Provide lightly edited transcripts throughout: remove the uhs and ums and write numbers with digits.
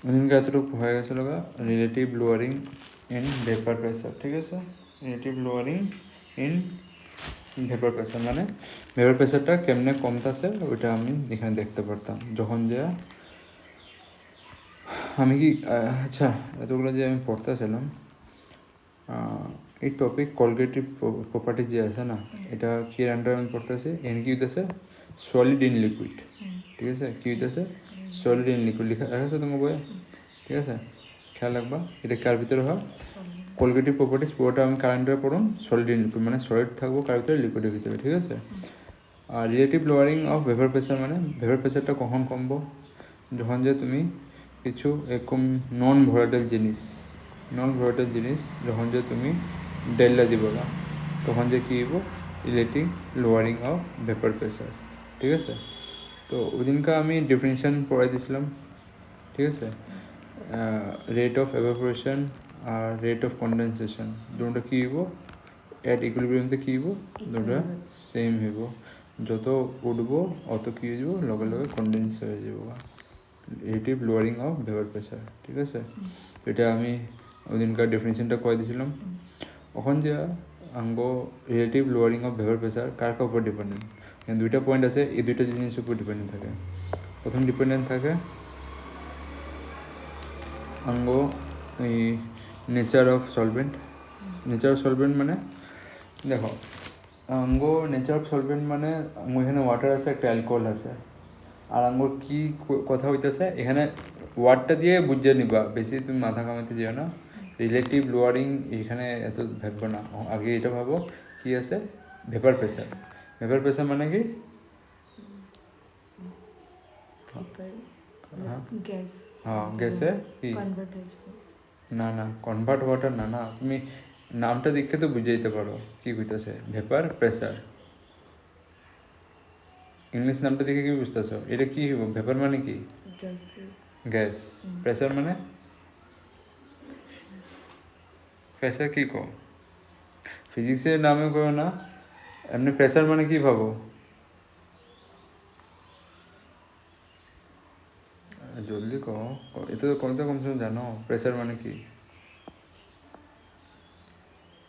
ওদিনকে এতটুকু হয়ে গেছিলো relative lowering in vapour pressure, ঠিক আছে? Relative lowering in vapour pressure মানে ভেপার প্রেসারটা কেমনে কমতেছে ওইটা আমি এখানে দেখতে পারতাম যখন যে আমি কি আচ্ছা এতগুলো যে আমি পড়তেছিলাম এই টপিক কলগেটিভ প্রপার্টি যে আছে না, এটা কি আন্ডার আমি পড়তেছি এখানে কি হইতেছে সলিড ইন লিকুইড, ঠিক আছে? কি হইতেছে সলিড ইন লিকুইড লেখা আছে তোমার বইয়ে, ঠিক আছে? খেয়াল রাখবা এটা কার ভিতরে হয় কলগেটিভ প্রপার্টিস পুরোটা আমি কার আন্ডারে পড়ুন সলিড ইন লিকুইড মানে সলিড থাকবো কার ভিতরে লিকুইডের ভিতরে, ঠিক আছে? আর relative lowering of vapour pressure মানে ভেপার প্রেসারটা কখন কমবো যখন যে তুমি কিছু এরকম নন ভোলাটাইল জিনিস যখন যে তুমি ডেল্লা দিব না তখন যে কী হইব relative lowering of vapour pressure, ঠিক আছে? তো ওই দিনকে আমি ডেফিনিশন পড়াই দিয়েছিলাম, ঠিক আছে? রেট অফ এভাপোরেশন আর রেট অফ কন্ডেনসেশন দুটো কী হইব অ্যাট ইকুইলিব্রিয়ামতে কী হইব দুটো সেম হইব, যত উঠবো অত কী হয়ে যাব লগে লগে কন্ডেন্স হয়ে যাব relative lowering of vapour pressure, ঠিক আছে? এটা আমি ওই দিনকার ডেফিনেশনটা করে দিয়েছিলাম। এখন যে আঙ্গো relative lowering of vapour pressure কার কার উপর ডিপেন্ডেন্ট, দুইটা পয়েন্ট আছে, এই দুইটা জিনিসের উপর ডিপেন্ডেন্ট থাকে। প্রথম ডিপেন্ডেন্ট থাকে আঙ্গো এই নেচার অফ সলভেন্ট মানে দেখো আঙ্গো নেচার অফ সলভেন্ট মানে এখানে ওয়াটার আছে একটা অ্যালকোহল আছে আর আঙ্গুর কী কথা হইতেছে এখানে ওয়ার্ডটা দিয়ে বুঝিয়ে নিবা, বেশি তুমি মাথা কামাইতে যেও না। রিলেটিভ লোয়ারিং এখানে এত ভাববো না, আগে এটা ভাবো কি আছে ভেপার প্রেসার মানে কি হ্যাঁ গ্যাসে কি না কনভার্ট ওয়াটার না তুমি নামটা দেখে তো বুঝাইতে পারো কি বুঝতেছে ভেপার প্রেসার, ইংলিশ নামটা দেখে কি বুঝতেছ এটা কি হইব ভেপার মানে কি গ্যাস, প্রেসার মানে প্রেসার কি কো ফিজিক্সের নামে কেউ না, এমনি প্রেসার মানে কি ভাবো জলদি কো, এটা তো কমসে জানো প্রেসার মানে কি?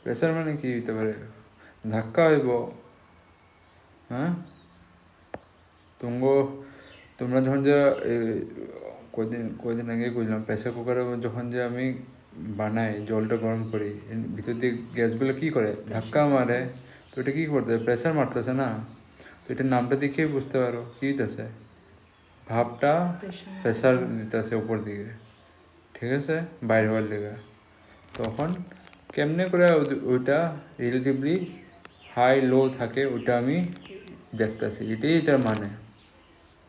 প্রেসার মানে কি হইতে পারে ধাক্কা হইব, হ্যাঁ? তোমরা যখন যে কয়দিন আগে কইলাম প্রেসার কুকারে যখন যে আমি বানাই জলটা গরম করি ভিতর দিয়ে গ্যাসগুলো কী করে ধাক্কা মারে, তো এটা কী করতেছে প্রেসার মারতেছে না, তো এটার নামটা দেখেই বুঝতে পারো কী হইতেছে ভাবটা প্রেসার নিতেছে উপর দিকে, ঠিক আছে? বাইরে হওয়ার লেগে তখন কেমনে করে ওইটা রিলেটিভলি হাই লো থাকে ওইটা আমি দেখতেছি, এটার মানে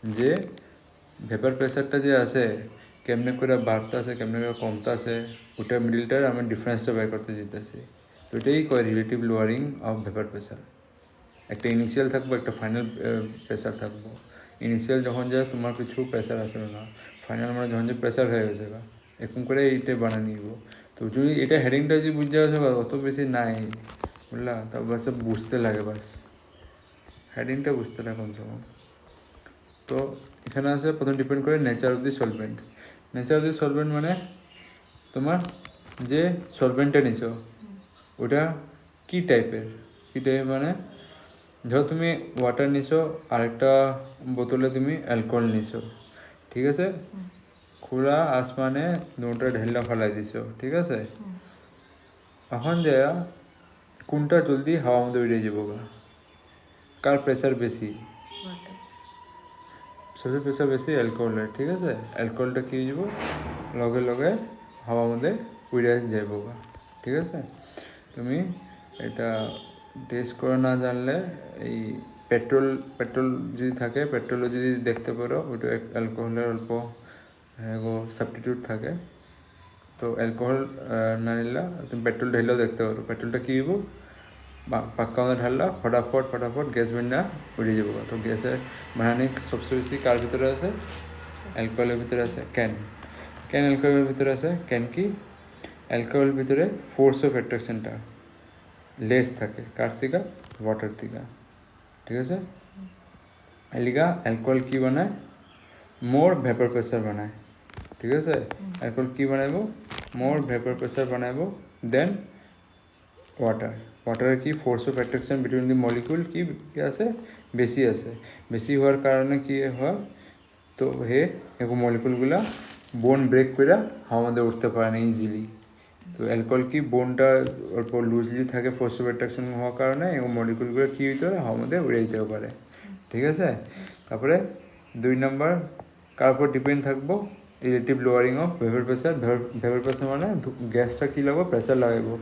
যে ভেপার প্রেসারটা যে আছে কেমনে করে বাড়তেছে কেমনে করে কমতেছে ওটা মিডিলটার আমি ডিফারেন্সটা বের করতে যেতেছি, তো এটাই কয় relative lowering of vapour pressure. একটা ইনিশিয়াল থাকবো একটা ফাইনাল প্রেসার থাকবো, ইনিশিয়াল যখন যায় তোমার কিছু প্রেসার আসবে না, ফাইনাল মানে যখন যে প্রেসার হয়ে গেছে এরকম করে এইটাই বানিয়ে নিব। তো যদি এটা হেডিংটা যদি বুঝতে আসে অত বেশি নাই বুঝলা, তা বাস বুঝতে লাগে, বাস হেডিংটা বুঝতে লাগে কমসে কম। তো এখানে আছে প্রথম ডিপেন্ড করে নেচার অফ দি সলভেন্ট মানে তোমার যে সলভেন্টটা নিছো ওটা কী টাইপের মানে ধরো তুমি ওয়াটার নিছো আরেকটা বোতলে তুমি অ্যালকোহল নিছো, ঠিক আছে? খোলা আসমানে দুটা ঢেলা ফেলাই দিছো, ঠিক আছে? এখন যে কোনটা জলদি হাওয়ার মধ্যে উড়ে যাবো কার প্রেসার বেশি? সবচেয়ে প্রেসার বেশি অ্যালকোহলের, ঠিক আছে? অ্যালকোহলটা কী যাব লগে লগে হাওয়ার মধ্যে উড়ে যাইব, ঠিক আছে? তুমি এটা টেস্ট করে না জানলে এই পেট্রোল যদি থাকে পেট্রোলও যদি দেখতে পারো ওইটা অ্যালকোহলের অল্প সাবস্টিটিউট থাকে, তো অ্যালকোহল না নিলে তুমি পেট্রোল ঢেলেও দেখতে পারো পেট্রোলটা কী হইব পাক্কা মধ্যে ঢাললা ফটাফট গ্যাস বেন্ডা উড়ে যাবো। তো গ্যাসের বানানিক সবচেয়ে বেশি কার ভিতরে আছে অ্যালকোহলের ভিতরে আছে ক্যান অ্যালকোহলের ভিতরে আছে ক্যান কি অ্যালকোহলের ভিতরে ফোর্স অফ অ্যাট্রাকশনটা লেস থাকে কার থেকে ওয়াটার থেকে, ঠিক আছে? এলিগা অ্যালকোহল কী বানায় মোর ভেপার প্রেসার বানায়, ঠিক আছে অ্যালকোহল কি বানাইবো মোর ভেপার প্রেসার বানাইবো দেন ওয়াটার ওয়াটারের কি force of attraction between the molecule কি আছে বেশি হওয়ার কারণে কি হয় তো হে এগো মলিকুলগুলা বোন ব্রেক করে হাওয়ার মধ্যে উঠতে পারে না ইজিলি তো অ্যালকোহল কি বোনটা অল্প লুজলি থাকে ফোর্স অফ অ্যাট্রাকশন হওয়ার কারণে এবং মলিকুলগুলো কী হইতে পারে হাওয়ার মধ্যে উড়ে যেতেও পারে ঠিক আছে তারপরে 2 নম্বর কার উপর ডিপেন্ড থাকবো relative lowering of vapour pressure মানে গ্যাসটা কী লাগবো প্রেসার লাগাবো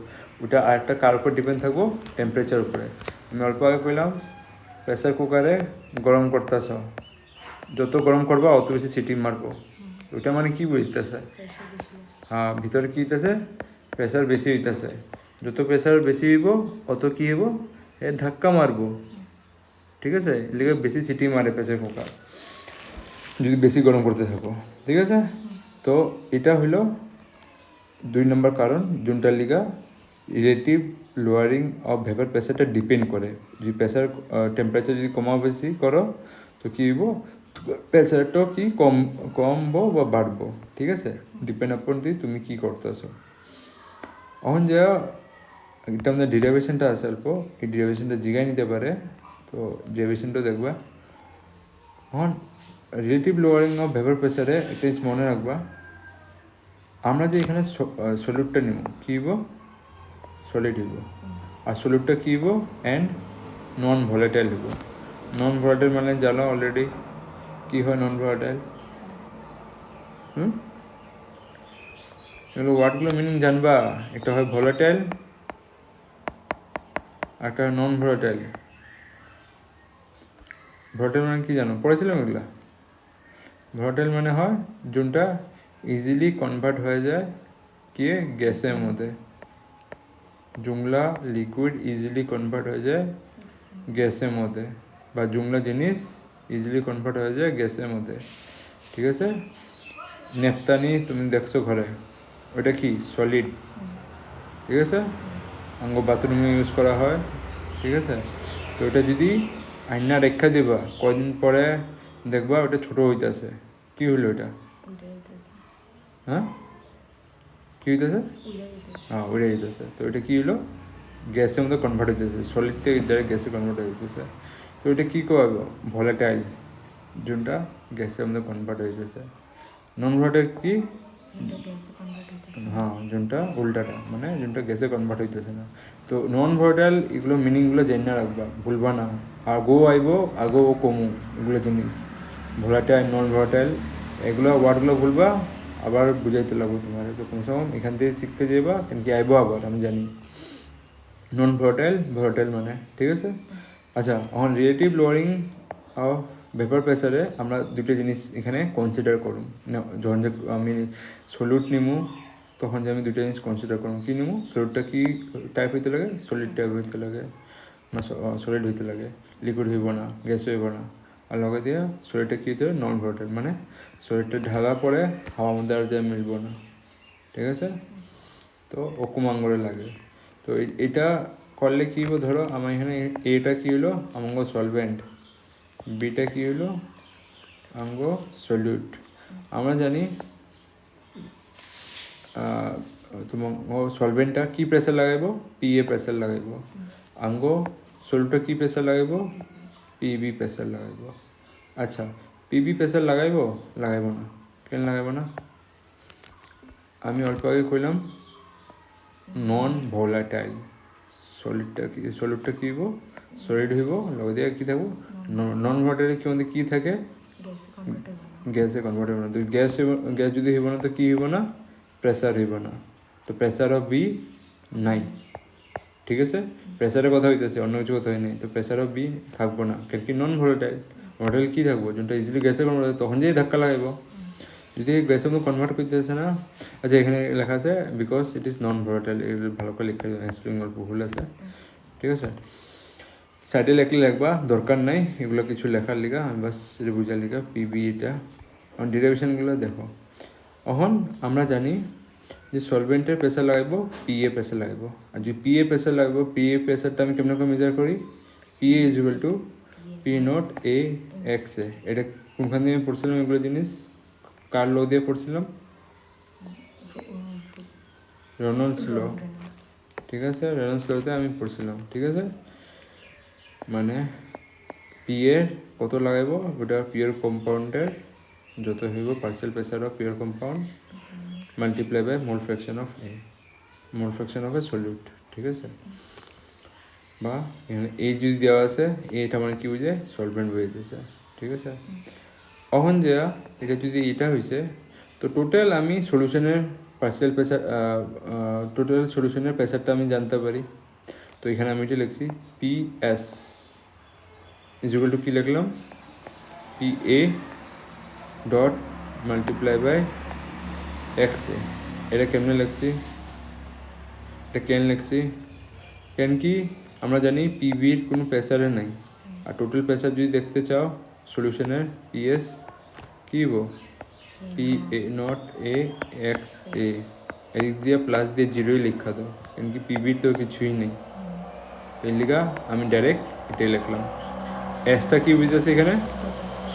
ওটা আরেকটা কার উপর ডিপেন্ড থাকবো টেম্পারেচার উপরে আমি অল্প আগে কইলাম প্রেসার কুকারে গরম করতেছ যত গরম করবা অত বেশি সিটি মারবো ওটা মানে কি বুঝতেছে হ্যাঁ ভিতরে কী হইতেছে প্রেসার বেশি হইতেছে যত প্রেসার বেশি হইব অত কী হইব এ ধাক্কা মারবো ঠিক আছে এদিকে বেশি সিটি মারে প্রেসার কুকার যদি বেশি গরম করতে থাকো ঠিক আছে তো এটা হলো 2 নম্বর কারণ যোনটার লিগা রিলেটিভ লোয়ারিং অফ ভেপার প্রেসারটা ডিপেন্ড করে যদি প্রেসার টেম্পারেচার যদি কমা বেশি করো তো কী হইব প্রেসারটাও কি কমবো বা বাড়বো ঠিক আছে ডিপেন্ড আপন দিয়ে তুমি কী করতেছো এখন যা একটা আমাদের ডিরাইভেশনটা আছে অল্প এই ডিরাইভেশনটা জিগাই নিতে পারে তো ডিরাইভেশনটা দেখবা এখন রিলেটিভ লোয়ারিং অফ ভেপার প্রেসারে একটা জিনিস মনে রাখবা আমরা যে এখানে সলিউটটা নিব কী হইব সলিড হইব আর সলিউটটা কী হইব অ্যান্ড নন ভলেটাইল হইব নন ভলেটাইল মানে জানো অলরেডি কী হয় নন ভলেটাইল এগুলো ওয়ার্ডগুলো মিনিং জানবা একটা হয় ভলেটাইল একটা হয় নন ভলেটাইল ভলেটাইল মানে কি জানো পড়েছিলাম এগুলা ভলেটাইল মানে হয় যোনটা ইজিলি কনভার্ট হয়ে যায় কি গ্যাসের মধ্যে জুংলা লিকুইড ইজিলি কনভার্ট হয়ে যায় গ্যাসের মধ্যে বা জুংলা জিনিস ইজিলি কনভার্ট হয়ে যায় গ্যাসের মধ্যে ঠিক আছে নেপতানি তুমি দেখছো ঘরে ওটা কি সলিড ঠিক আছে আঙ্গ বাথরুমে ইউজ করা হয় ঠিক আছে তো ওটা যদি আইনা রেখা দিবা কদিন পরে দেখবা ওটা ছোটো হইতেছে কি হইলো ওটা হ্যাঁ কী হইতেছে হ্যাঁ উড়ে যেতেছে তো এটা কী হলো গ্যাসের মধ্যে কনভার্ট হইতেছে সলিড থেকে ডাইরেক্ট গ্যাসে কনভার্ট হইতেছে তো এটা কী করবো ভলেটাইল যোনটা গ্যাসের মধ্যে কনভার্ট হইতেছে নন ভলেটাইল কি হ্যাঁ যোনটা উল্টাটা মানে যোনটা গ্যাসে কনভার্ট হইতেছে না তো নন ভলেটাইল এগুলো মিনিংগুলো জেনে রাখবা ভুলবা না আগেও আইব আগেও কমু এগুলো জিনিস ভলেটাইল নন ভলেটাইল এগুলো ওয়ার্ডগুলো ভুলবা আবার বুঝাইতে লাগবো তোমার তো কমসে কম এখান থেকে শিখতে যাবা কেন কি আইব আবার আমি জানি নন ভলেটাইল মানে ঠিক আছে আচ্ছা এখন রিলেটিভ লোয়ারিং অফ ভেপার প্রেসারে আমরা দুটো জিনিস এখানে কনসিডার করুন যখন যে আমি সলিউট নিমু তখন যে আমি দুটো জিনিস কনসিডার করুন কী নিমু সলিউটটা কী টাইপ হইতে লাগে সলিড টাইপ হইতে লাগে না সলিড হইতে লাগে লিকুইড হইব না গ্যাস হইব না আর লগে দিয়ে সলিডটা কী হইতে হবে নন ভলেটাইল মানে সলিডটা ঢালা পরে হাওয়ার মধ্যে আর যা মিলব না ঠিক আছে তো ওকুম আঙ্গরে লাগে তো এটা করলে কী হইব ধরো আমার এখানে এটা কী হলো আমার সলভেন্ট বিটা কী হলো আঙ্গ সলিউট আমরা জানি তোমার সলভেন্টটা কী প্রেসার লাগাইব পিএ প্রেসার লাগাইব আঙ্গ সলিউটটা কী প্রেসার লাগাইব পিবি প্রেসার লাগাইব আচ্ছা পিবি প্রেসার লাগাইব না কেন লাগাইব না আমি অল্প আগে কইলাম নন ভোলাটাইল সলিডটা কী হইব সলিড হইব লগে দিয়ে কী থাকবো নন ভলেটাইল কি মধ্যে কী থাকে গ্যাসে কনভার্ট হইব না তো গ্যাস যদি হইব না তো কী হইব না প্রেসার হইব না তো প্রেসার অফ বি নাই ঠিক আছে প্রেসারের কথা হইতেছে অন্য কিছু কথা হয় নাই তো প্রেসার অফ বি থাকবো না কেন কি নন ভলেটাইল ভলেটাইল কী থাকবো যোনটা ইজিলি গ্যাসে কনভার্ট তখন যেই ধাক্কা লাগাইব যদি গ্যাসের মধ্যে কনভার্ট করতেছে না আচ্ছা এখানে লেখা আছে because it is non volatile এগুলো ভালো করে লিখে স্প্রিং অল্প ভুল আছে ঠিক আছে সাইডে লেখলে লিখবা দরকার নাই এগুলো কিছু লেখার লিখা আমি বাস বুঝা লিখা পিবি এটা ডিরাইভেশনগুলো দেখো এখন আমরা জানি যে সলভেন্টের প্রেসার লাগাইব পিএ প্রেসার লাগাইব আর যদি পিএ প্রেসার লাগাইব পিএ প্রেসারটা আমি কেমন করে মেজার করি PA is equal to P not A X A এটা কোনখান দিয়ে পড়ছিলাম এগুলো জিনিস কার ল দিয়ে পড়ছিলাম রেনল্ডস ল, ঠিক আছে, রেনল্ডস লতে আমি পড়ছিলাম, ঠিক আছে। মানে পি এর কত লাগাইব, ওটা পিওর কম্পাউন্ডের যত হইব partial pressure of pure compound multiply by mole fraction of A, mole fraction of A solute, ঠিক আছে। বা এখানে এই যদি দেওয়া আছে, এটা মানে কি বুঝে সলভেন্ট হয়ে যেতেছে, ঠিক আছে। এখন যে এটা যদি এটা হয়েছে, তো টোটাল আমি সলিউশনের পার্সিয়াল প্রেসার, টোটাল সলিউশনের প্রেসারটা আমি জানতে পারি। তো এখানে আমি এটা লিখছি P S is equal to কী লিখলাম, P A dot multiply by X A. এটা কেমনে লিখছি, এটা কেন লিখছি, কেন কি আমরা জানি পি বির কোনো প্রেসারে নাই, আর টোটাল প্রেসার যদি দেখতে চাও সলিউশনের পি এস কী হবো, P A not A X A, এদিক দিয়ে প্লাস দিয়ে জিরোই লিখা দাও, কেন কি পি বির তো কিছুই নেই। এর লিগা আমি ডাইরেক্ট এটাই লিখলাম। এসটা কী বুঝতেছে এখানে,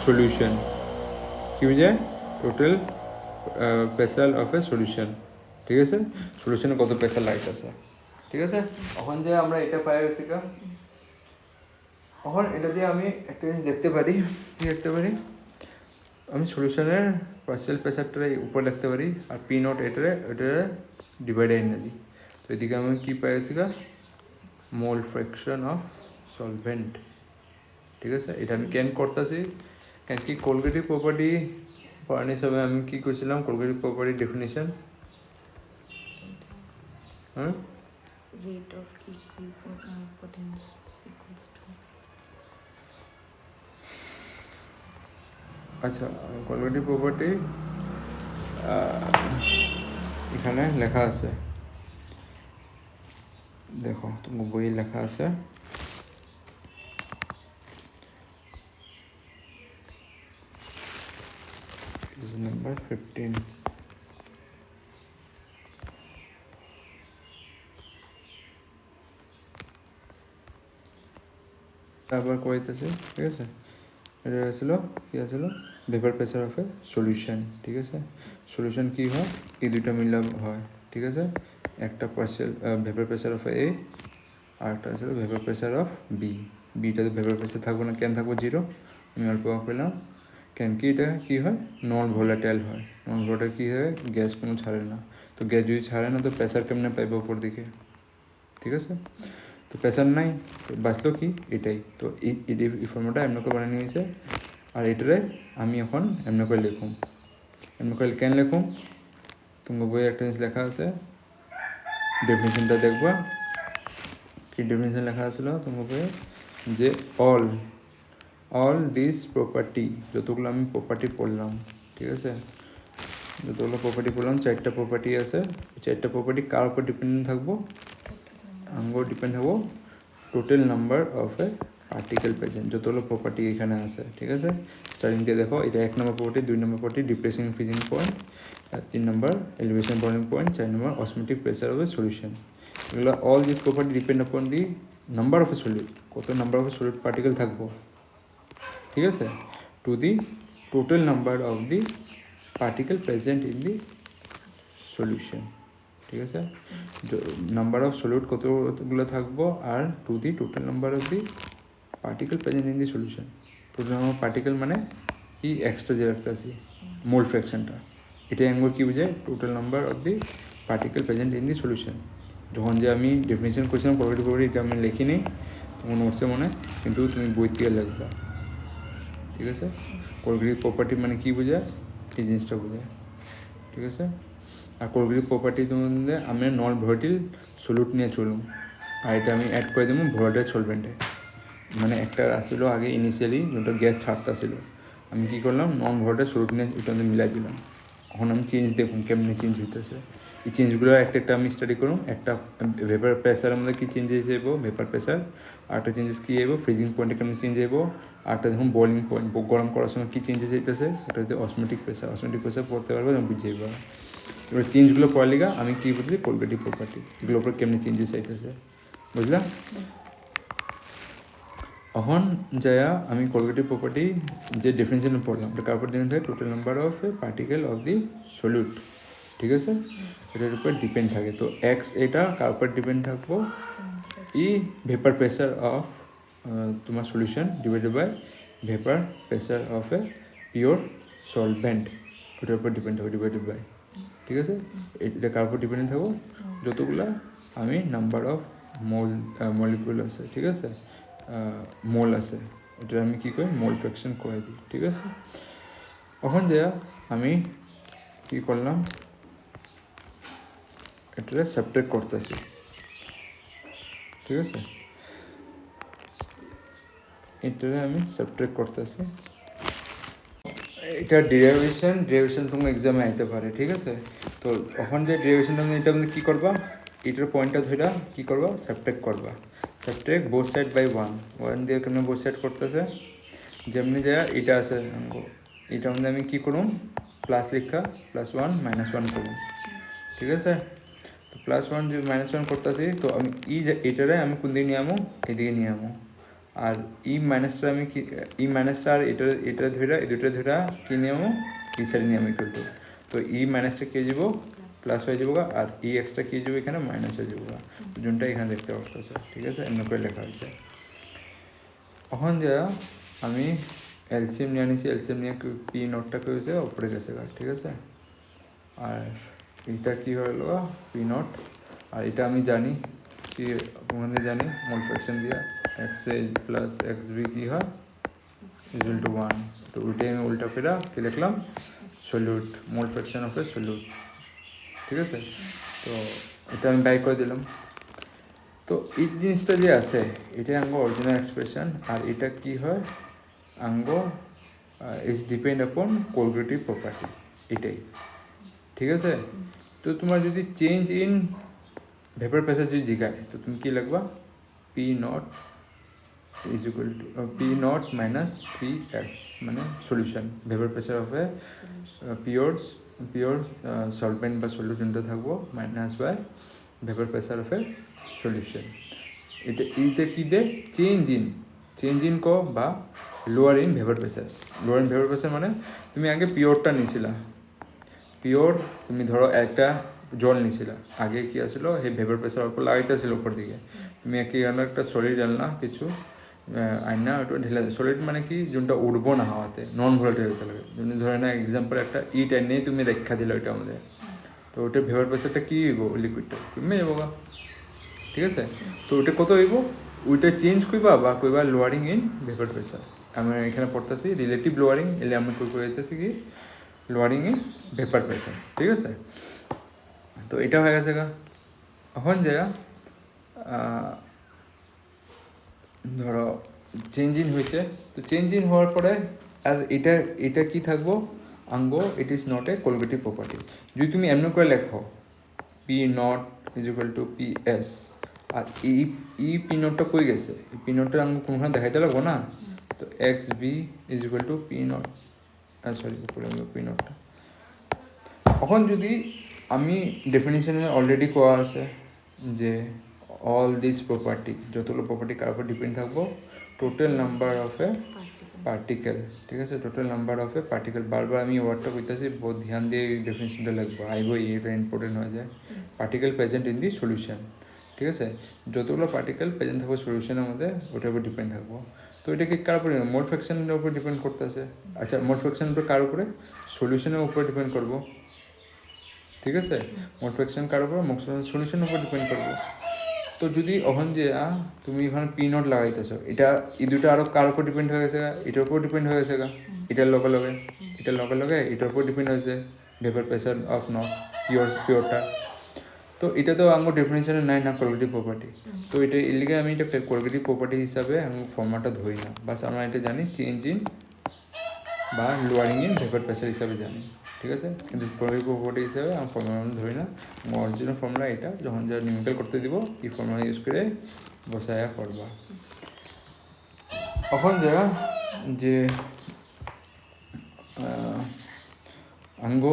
সলিউশন, কী বুঝে total pressure of a solution, ঠিক আছে। সলিউশনে কত প্রেসার লাগতেছে, ঠিক আছে। এখন যে আমরা এটা পাই গেছি কা, এখন এটা দিয়ে আমি একটা জিনিস দেখতে পারি, কি দেখতে পারি, আমি সলিউশনের পার্সিয়াল প্রেসারটা উপর লিখতে পারি, আর পি নট এটারে ডিভাইডে এনে দিই। তো এদিকে আমি কী পাই গেছি কা, মোল ফ্র্যাকশন অফ সলভেন্ট, ঠিক আছে। এটা আমি কেন করতেছি, কেন কি কোলগেটিভ প্রপার্টি পড়ানোর হিসাবে আমি কী করছিলাম, কোলগেটিভ প্রপার্টি ডেফিনেশন, হ্যাঁ, rate of equipotence equals to, আচ্ছা, কোলগেটিভ প্রপার্টি এখানে লেখা আছে, দেখো তোমার বইয়ে লেখা আছে, নাম্বার 15। তারপর কইতেছে, ঠিক আছে, এটা ছিল কী আছিল, vapour pressure of a solution, ঠিক আছে। সলিউশন কী হয়, এই দুইটা মিলে হয়, ঠিক আছে। একটা partial vapour pressure of A, আর একটা ছিল ভেপার প্রেসার অফ বি। বিটা তো ভেপার প্রেসার থাকবো না, কেন থাকবো জিরো, আমি অল্প পেলাম, কেন কি এটা কী হয়, নন ভোলাটাইল হয়, নন ভোলাটাইল কী হয়, গ্যাস কোনো ছাড়ে না। তো গ্যাস যদি ছাড়ে না, তো প্রেসার কেমনে পাইবে উপর দিকে, ঠিক আছে। তো প্রেসার নাই, তো বাঁচলো কি এটাই, তো এই ফর্মুলাটা এমন করে বানিয়ে নিয়েছে। আর এটারে আমি এখন এমন করে লিখুম, এমন করে কেন লিখুম, তোমার বইয়ে একটা জিনিস লেখা আছে, ডেফিনেশনটা দেখবা, কি ডেফিনেশন লেখা আছিল তোমার বইয়ে, যে অল দিস প্রপার্টি, যতগুলো আমি প্রপার্টি পড়লাম, ঠিক আছে, যতগুলো প্রপার্টি পড়লাম, 4টা প্রপার্টি আছে, 4টা প্রপার্টি কার উপর ডিপেন্ডেন্ট থাকবো, আঙ্গুর ডিপেন্ড থাকবো total number of a particle present, যতগুলো প্রপার্টি এখানে আছে, ঠিক আছে। স্টার্টিং দিয়ে দেখো, এটা 1 নম্বর প্রপার্টি, 2 নম্বর প্রপার্টি ডিপ্রেসিং ফ্রিজিং পয়েন্ট, 3 নম্বর এলিভেশন বয়লিং পয়েন্ট, 4 নম্বর osmotic pressure of a solution. এগুলো all this property depend upon the number of A solute, কত number of A solute particle থাকবো, ঠিক আছে, to the total number of the particle present in the solution, ঠিক আছে। Number of solute কতগুলো থাকবো, আর to the total number of the particle present in the solution. Total number particle মানে এই এক্সট্রা যে রাখতে আছি মোল ফ্র্যাকশনটা, এটা একবার কী বোঝায়, total number of the particle present in the solution. যখন যে আমি ডেফিনেশন করছিলাম প্রপার্টি এটা আমি লিখিনি তোমার নোটসে মনে, কিন্তু তুমি বই থেকে লিখবা, ঠিক আছে। কোলগেটিভ প্রপার্টি মানে কী বোঝায়, এই জিনিসটা বোঝায়, ঠিক আছে। আর কোলগেটিভ প্রপার্টি মধ্যে আমি নন ভোলাটাইল সলিউট নিয়ে চলুন, আর এটা আমি অ্যাড করে দেবো ভোলাটাইল সলভেন্টে। মানে একটা আসছিলো আগে ইনিশিয়ালি যেটা গ্যাস ছাড়তেছিল, আমি কী করলাম, নন ভোলাটাইল সলিউট নিয়ে ওটা মিলাই দিলাম। এখন আমি চেঞ্জ দেখুন কেমনি চেঞ্জ হইতেছে, এই চেঞ্জগুলো একটা আমি স্টাডি করুন। একটা ভেপার প্রেসারের মধ্যে কী চেঞ্জ হয়ে যাবো, ভেপার প্রেসার, আরেকটা চেঞ্জেস কী যাবো, ফ্রিজিং পয়েন্টে কেমন চেঞ্জ যাবো, আরেকটা দেখুন বয়লিং পয়েন্ট, গরম করার সময় কী চেঞ্জেস হইতেছে, ওটা হচ্ছে অসমেটিক প্রেসার পড়তে পারবো, আমি বুঝে যাবো। এবার চেঞ্জগুলো পড়ার লিগা আমি কী বলছি, কোলগেটিভ প্রপার্টি, এগুলোর উপর কেমনি চেঞ্জেস আইতেছে, বুঝলাম। এখন যায়া আমি কোলগেটিভ প্রপার্টি যে ডেফিনেশন পড়লাম, ওটা কার উপর ডিপেন্ড থাকে, total number of a particle of the solute, ঠিক আছে, এটার উপর ডিপেন্ড থাকে। তো এক্স এটা কার উপর ডিপেন্ড থাকবো, ই ভেপার প্রেসার অফ তোমার solution divided by vapour pressure of A pure solvent, ওটার উপর ডিপেন্ড থাকবে ডিভাইডেড বাই, ঠিক আছে। এটা কার উপর ডিপেন্ড থাকবো, যতগুলা আমি নাম্বার অফ মলিকুল আছে, ঠিক আছে, মোল আছে, এটা আমি কী করি মোল ফ্র্যাকশন করে দিই, ঠিক আছে। তখন যে আমি কী করলাম, এটা সাবট্রাক্ট করতেছি, ঠিক আছে, এটা আমি সাবট্রাক্ট করতেছি। এটা ডেরিভেশন তোমার এক্সামে আইতে পারে, ঠিক আছে। তো তখন যে ডেরিভেশনটা এটা আপনি কী করবা, এটার পয়েন্টটা ধরে কী করবা, সাবট্রাক্ট করবা, subtract both side by one দিয়ে কেমন বোথ সাইড করতেছে, যেমনি যা এটা আছে এটা মধ্যে আমি কী করুন, প্লাস লিখা +1 -1 করুন, ঠিক আছে। তো +1 যে -1 করতেছি, তো আমি এটারে আমি কোন দিকে নিয়ে আমো, এদিকে নিয়ে আমো, আর ই মাইনাসটা আমি কি মাইনাসটা আর এটা ধরে এই দুটো ধরে কী নিয়ে আমো, সাইড নিয়ে আমি ইকুয়াল টু, তো মাইনাসটা কে যাব প্লাস হয়ে যাবো, আর এক্সটা কী যাবো এখানে মাইনাস হয়ে যাবো, যোনটা এখানে দেখতে পাচ্ছ, ঠিক আছে, এমন করে লেখা হয়েছে। এখন যা আমি এলসিএম নিয়ে নিয়েছি, এলসিএম নিয়ে পি নোটটা কী হয়েছে উপরে গেছে, ঠিক আছে। আর এইটা কী হলো পি নট, আর এটা আমি জানি কি ওখানে জানি মোল ফ্র্যাকশন দিয়া এক্স এ প্লাস এক্স বি কী হয় ইকুয়াল টু 1, তো ওইটাই আমি উল্টা ফেরা কী লিখলাম, solute, mole fraction of A solute, ঠিক আছে। তো এটা আমি বাই করে দিলাম। তো এই জিনিসটা যে আছে এটাই আঙ্গ অরিজিনাল এক্সপ্রেশন, আর এটা কি হয় আঙ্গ ইজ ডিপেন্ড আপন কোয়ালিটেটিভ প্রপার্টি, এটাই, ঠিক আছে। তো তোমার যদি চেঞ্জ ইন ভেপার প্রেসার যদি জিগায়, তো তুমি কী লিখবা, P not is equal to P not minus P S, মানে solution vapour pressure of A pure solvent বা সলিউশনটা থাকবো minus by vapour pressure of a solution. এইটা কী দে, চেঞ্জ ইন ক বা লোয়ার ইন ভেপার প্রেসার মানে তুমি আগে পিওরটা নিয়েছিলা, পিওর তুমি ধরো একটা জল নিয়েছিলা, আগে কী আসলো এই ভেপার প্রেসার অল্প লাগাইতেছিল উপর দিকে, তুমি একটা সলিড আনলা কিছু আইনা ওটা ঢেলে, সলিড মানে কি যোনটা উঠবো না হাওয়াতে, নন ভোলাটাইল হতে লাগে, যেমনি ধরে না এক্সাম্পল একটা ইট এনে তুমি রেখা দিলে ওইটা আমাদের, তো ওটা ভেপার প্রেসারটা কী হইব, লিকুইডটা কমে যাবো গা, ঠিক আছে। তো ওইটা কত হইব, ওইটা চেঞ্জ করবা বা কইবা লোয়ারিং ইন ভেপার প্রেসার, আমি এখানে পড়তেছি রিলেটিভ লোয়ারিং, এলে আমি কই করতেছি কি লোয়ারিং ইন ভেপার প্রেসার, ঠিক আছে। তো এটা হয়ে গেছে গা। এখন যে ধরো চেঞ্জ ইন হয়েছে, তো চেঞ্জ ইন হওয়ার পরে আর এটা কি থাকবো আঙ্গ, it is not a qualitative property. যদি তুমি এমন করে লেখো P not is equal to P S, আর পি নটটা কই গেছে, এই পি নটটা আমি কোনখানে দেখাইতে লাগবো না, তো X B is equal to P naught, sorry উপরে পি নটটা। এখন যদি আমি ডেফিনিশনে অলরেডি কোয়া আছে যে অল দিস প্রপার্টি, যতগুলো প্রপার্টি কার উপর ডিপেন্ড থাকবো, total number of a particle, ঠিক আছে, total number of a particle, বারবার আমি ওয়ার্ডটা কইতেছি, বহুত ধ্যান দিয়ে ডেফিনেশনটা লিখবো, আইবো এটা ইম্পর্টেন্ট হয়ে যায়, particle present in the solution, ঠিক আছে, যতগুলো পার্টিকেল প্রেজেন্ট থাকবো সলিউশনের মধ্যে ওটার উপর ডিপেন্ড থাকবো। তো এটাকে কার উপরে, মোল ফ্র্যাকশনের উপর ডিপেন্ড করতেছে, আচ্ছা মোল ফ্র্যাকশনের উপর কার উপরে, সলিউশনের উপর ডিপেন্ড করবো, ঠিক আছে, মোল ফ্র্যাকশন কার উপর, সলিউশনের উপর ডিপেন্ড করবো। তো যদি ওখান যে তুমি ওখানে পি নট লাগাইতেছো, এটা এই দুটো আরও কার উপর ডিপেন্ড হয়ে গেছে, এটার উপর ডিপেন্ড হয়ে গেছে, এটার লগে লগে এটার উপর ডিপেন্ড হয়েছে ভেপার প্রেসার অফ নট পিওরটা। তো এটা তো আমার ডেফিনেশনে নাই না কোয়ালিটিভ প্রপার্টি, তো এটা এর লিগে আমি এটা কোয়ালিটিভ প্রপার্টি হিসাবে আমি ফর্মাটটা ধরি না, বাস আমরা এটা জানি চেঞ্জ ইন বা লোয়ারিং ইন ভেপার প্রেসার হিসাবে জানি, ঠিক আছে, কিন্তু কোয়ালিটিভ প্রপার্টি হিসাবে আমি ফর্মুলা ধরি না, অরিজিনাল ফর্মুলা এটা, যখন যা নিউমেরিক্যাল করতে দিব এই ফর্মুলা ইউজ করে বসায়া করবা। এখন যা যে আঙ্গ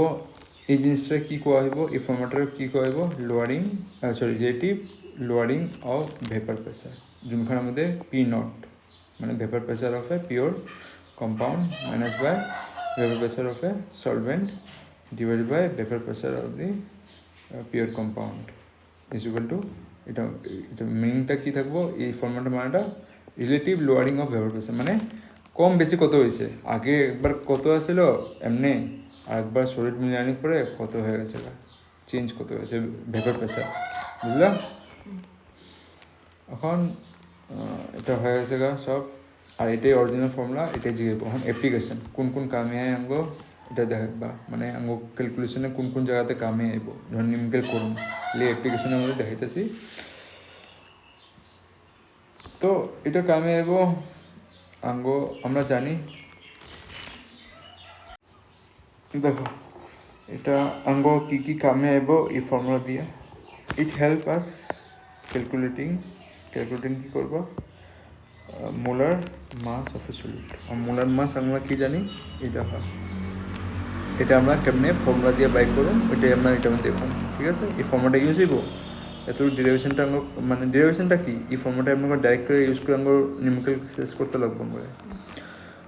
এই জিনিসটা কী কোয়া হইব, এই ফর্মুলাটার কী কোয়া হইব, lowering relative lowering of vapour pressure, যোনখানের মধ্যে পি নট মানে vapour pressure of A pure compound minus by vapour pressure of a solvent divided by vapor pressure of the pure compound is equal to এটা এটা মিনিংটা কি থাকবো এই ফর্মুলাটা মানেটা relative lowering of vapour pressure মানে কম বেশি কত হয়েছে আগে একবার কত আসছিল এমনি আর একবার সলিড মিলানোর পরে কত হয়ে গেছে চেঞ্জ কত হয়েছে ভেপার প্রেসার বুঝলা এখন এটা হয়ে গেছে সব আর এটাই অরিজিনাল ফর্মুলা এটাই জিজ্ঞেস এখন অ্যাপ্লিকেশন কোন কোন কামে আয় আঙ্গ এটা দেখবা মানে আঙ্গ ক্যালকুলেশনে কোন কোন জায়গাতে কামে আইব যখন নিউমেরিক্যাল করুন এই অ্যাপ্লিকেশনের মধ্যে দেখাইতেছি তো এটা কামে আইব আঙ্গ আমরা জানি দেখো এটা আঙ্গ কি কি কামে আইব এই ফর্মুলা দিয়ে ইট হেল্প আস ক্যালকুলেটিং কি করব molar mass of a solid আর মোলার মাস আমরা কি জানি এটা হয় এটা আমরা কেমনে ফর্মুলা দিয়ে বাই করুন ওইটাই আমরা এটা দেখুন ঠিক আছে এই ফর্মুলাটা ইউজ হইব এত ডেরিভেশনটা আমরা মানে ডেরিভেশনটা কি এই ফর্মুলাটা আমরা ডাইরেক্ট করে ইউজ করে আমরা নিউমেরিক্যাল শেষ করতে লাগবো আমরা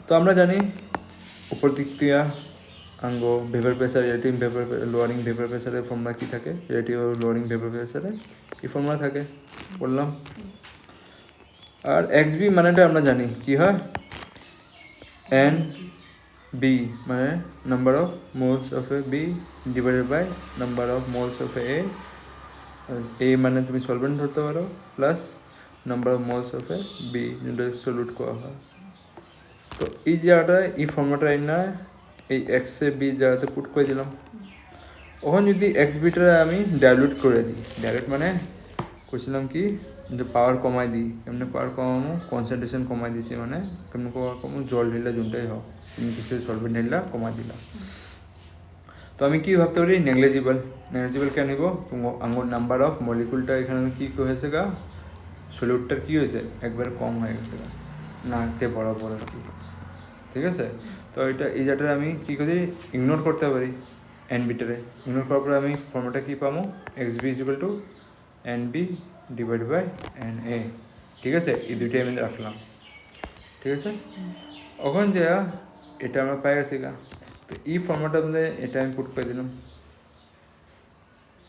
তো আমরা জানি উপর দিক দিয়া আঙ্গ vapour pressure relative vapour lowering vapour প্রেসারের ফর্মুলা কি থাকে রিলেটিভ লোয়ারিং ভেপার প্রেসারে কি ফর্মুলা থাকে বললাম আর এক্স বি মানেটা আমরা জানি কি হয় এন বি মানে number of moles of A B divided by number of moles of A মানে তুমি সলভেন্ট ধরতে পারো plus number of moles of A B যেটা সলিউট করা হয় তো এই জায়গাটা এই ফর্মুলাটা না এই এক্স এ বি জায়গাতে পুট করে দিলাম ওখানে যদি এক্স বিটা আমি ডাইলুট করে দিই ডাইরেক্ট মানে কইছিলাম কি যে পাওয়ার কমাই দিই এমনি পাওয়ার কমানো কনসেন্ট্রেশন কমাই দিছি মানে কেমন পাওয়ার কমানো জল ঢিলা যোনটাই হোক তুমি কিছু সলভেন্ট ঢিলা কমাই দিলাম তো আমি কি ভাবতে পারি নেগলিজিবল কেন নিব আঙ্গুর নাম্বার অফ মলিকুলটা এখানে কি হয়েছে গা সলিউটটার কি হয়েছে একবার কম হয়ে গেছে গা নাকতে বরাবর আর কি ঠিক আছে তো এটা এই জায়গাটা আমি কী করি ইগনোর করতে পারি এন বিটারে ইগনোর করার পরে আমি ফর্মুলাটা কী পাবো X B is equal to N B divide by N A ঠিক আছে এই দুইটাই আমি রাখলাম ঠিক আছে এখন যে এটা আমরা পাই গেছি গা তো এই ফর্মুলাটার মধ্যে এটা আমি পুট করে দিলাম